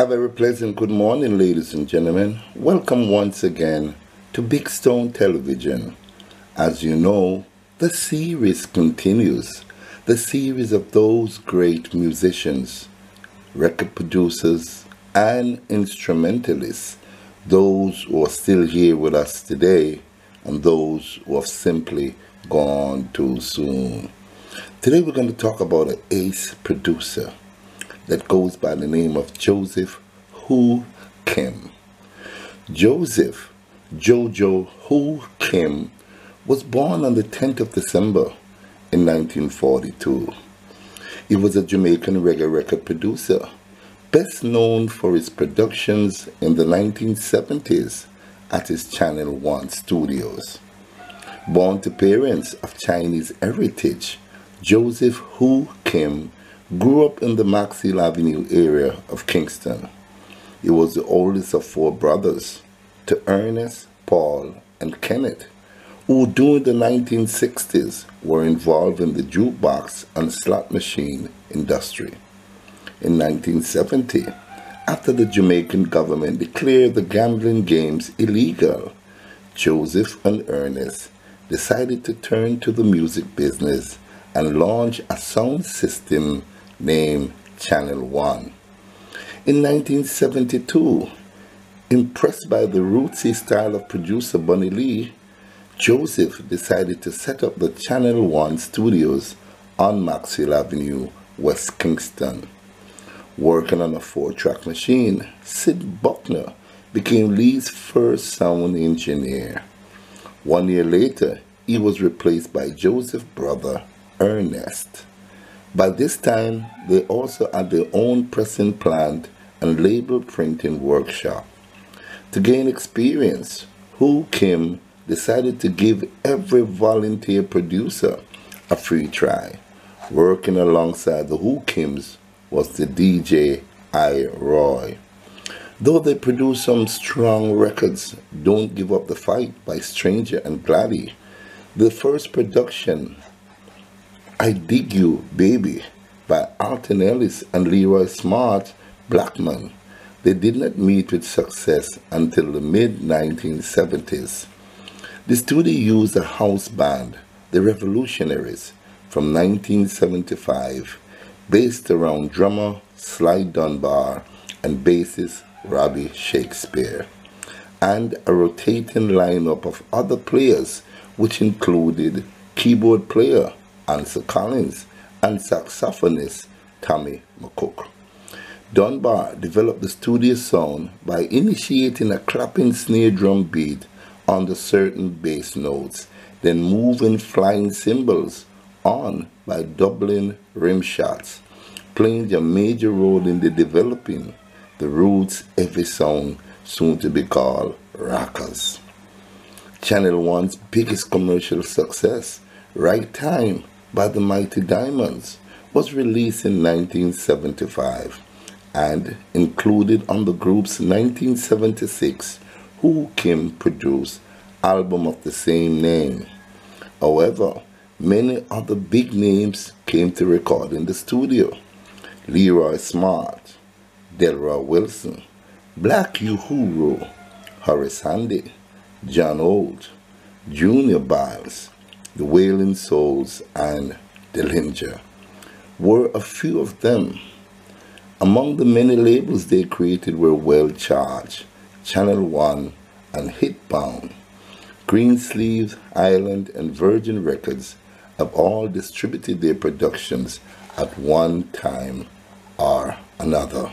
A very pleasant good morning, ladies and gentlemen. Welcome once again to Big Stone Television. As you know, the series continues. The series of those great musicians, record producers, and instrumentalists. Those who are still here with us today and those who have simply gone too soon. Today we're going to talk about an ace producer that goes by the name of Joseph Hu Kim. Joseph Jojo Hu Kim was born on the 10th of December in 1942. He was a Jamaican reggae record producer, best known for his productions in the 1970s at his Channel 1 studios. Born to parents of Chinese heritage, Joseph Hu Kim grew up in the Maxfield Avenue area of Kingston. He was the oldest of four brothers, to Ernest, Paul, and Kenneth, who during the 1960s were involved in the jukebox and slot machine industry. In 1970, after the Jamaican government declared the gambling games illegal, Joseph and Ernest decided to turn to the music business and launch a sound system named Channel 1. In 1972, impressed by the rootsy style of producer Bunny Lee, Joseph decided to set up the Channel 1 studios on Maxfield Avenue, West Kingston. Working on a 4-track machine, Syd Bucknor became Lee's first sound engineer. 1 year later, he was replaced by Joseph's brother, Ernest. By this time, they also had their own pressing plant and label printing workshop. To gain experience, Hu Kim decided to give every volunteer producer a free try. Working alongside the Hu Kims was the DJ I. Roy. Though they produced some strong records, Don't Give Up the Fight by Stranger and Gladdy, the first production, I Dig You, Baby, by Alton Ellis and Leroy Smart Blackman, they did not meet with success until the mid-1970s. The studio used a house band, the Revolutionaries, from 1975, based around drummer Sly Dunbar and bassist Robbie Shakespeare, and a rotating lineup of other players, which included keyboard player Ansel Collins and saxophonist Tommy McCook. Dunbar developed the studio sound by initiating a clapping snare drum beat on the certain bass notes, then moving flying cymbals on by doubling rim shots, playing a major role in the developing the roots heavy sound soon to be called rockers. Channel 1's biggest commercial success, Right Time by the Mighty Diamonds, was released in 1975 and included on the group's 1976 Hu Kim produced album of the same name. However, many other big names came to record in the studio. Leroy Smart, Delroy Wilson, Black Uhuru, Horace Handy, John Old, Junior Biles, The Wailing Souls, and Dillinger were a few of them. Among the many labels they created were Well Charged, Channel 1, and Hitbound. Greensleeves, Island, and Virgin Records have all distributed their productions at one time or another.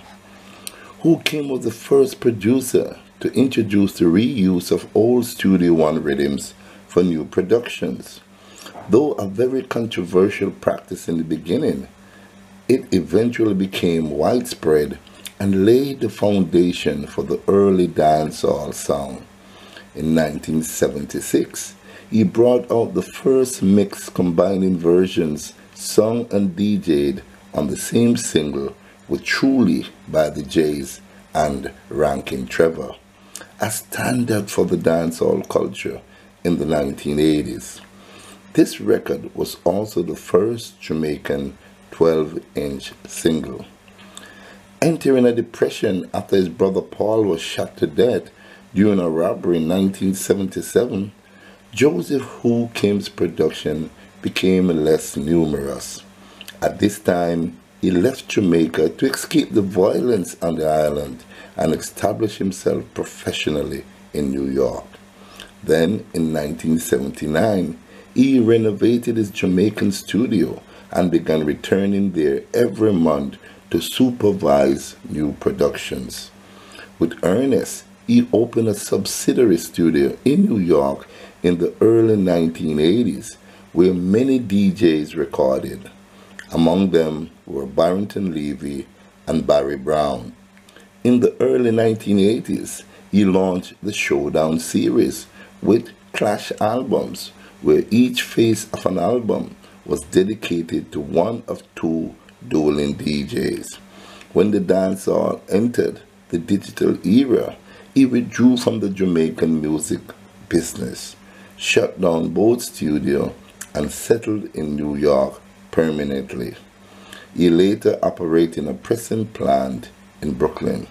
Hu Kim was the first producer to introduce the reuse of old Studio One rhythms for new productions. Though a very controversial practice in the beginning, it eventually became widespread and laid the foundation for the early dancehall sound. In 1976, he brought out the first mix combining versions sung and DJ'd on the same single with Truly by the Jays and Rankin Trevor, a standard for the dancehall culture in the 1980s. This record was also the first Jamaican 12-inch single. Entering a depression after his brother Paul was shot to death during a robbery in 1977, Joseph Who Kim's production became less numerous. At this time, he left Jamaica to escape the violence on the island and establish himself professionally in New York. Then, in 1979, he renovated his Jamaican studio and began returning there every month to supervise new productions. With Ernest, he opened a subsidiary studio in New York in the early 1980s, where many DJs recorded. Among them were Barrington Levy and Barry Brown. In the early 1980s, he launched the Showdown series with Clash albums, where each face of an album was dedicated to one of two dueling DJs. When the dancehall entered the digital era, he withdrew from the Jamaican music business, shut down both studios, and settled in New York permanently. He later operated a pressing plant in Brooklyn.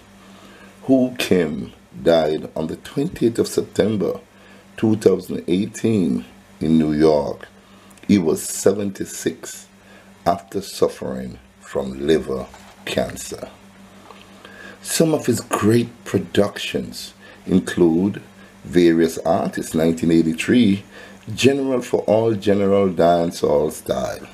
Who Kim died on the 20th of September 2018 in New York. He was 76 after suffering from liver cancer. Some of his great productions include Various Artists 1983, General for All General Dancehall Style,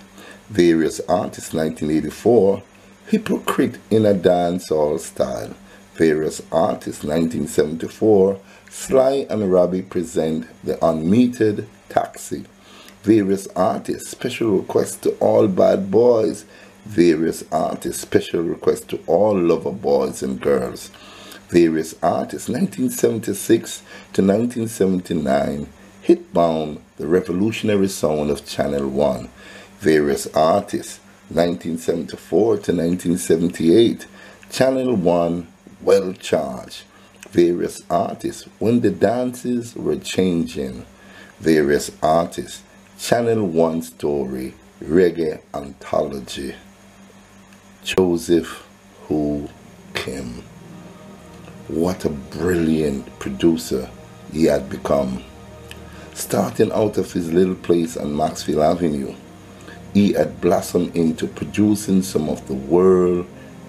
Various Artists 1984, Hypocrite in a Dancehall Style, Various Artists 1974, Sly and Robbie Present the Unmetered Taxi, Various Artists Special Request to All Bad Boys, Various Artists Special Request to All Lover Boys and Girls, Various Artists 1976 to 1979, Hitbound, the Revolutionary Sound of Channel 1, Various Artists 1974 to 1978, Channel 1, Well Charged, Various Artists When the Dances Were Changing, Various Artists Channel 1 Story, Reggae Anthology. Joseph Who Kim. What a brilliant producer he had become. Starting out of his little place on Maxfield Avenue, he had blossomed into producing some of the world's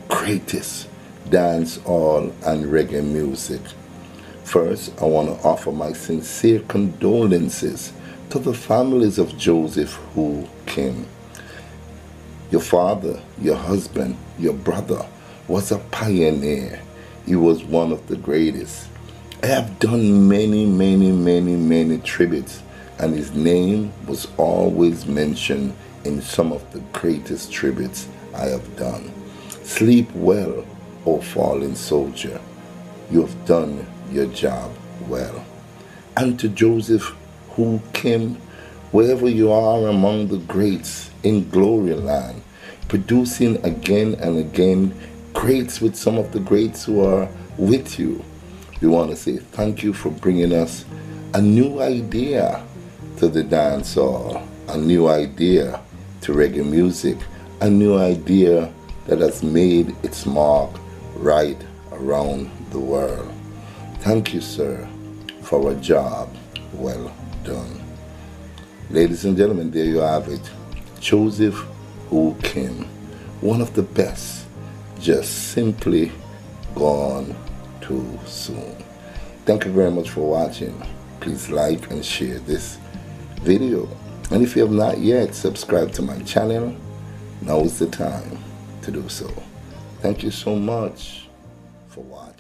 greatest dancehall and reggae music. First, I want to offer my sincere condolences to the families of Joseph Who Kim. Your father, your husband, your brother was a pioneer. He was one of the greatest. I have done many tributes, and his name was always mentioned in some of the greatest tributes I have done. Sleep well, O fallen soldier. You have done your job well. And to Joseph Who Kim, wherever you are among the greats in glory land, producing again and again greats with some of the greats who are with you, we want to say thank you for bringing us a new idea to the dancehall, a new idea to reggae music, a new idea that has made its mark right around the world. Thank you, sir, for a job well done. Ladies and gentlemen, there you have it. Joseph Who Kim, one of the best, just simply gone too soon. Thank you very much for watching. Please like and share this video. And if you have not yet subscribed to my channel, now is the time to do so. Thank you so much for watching.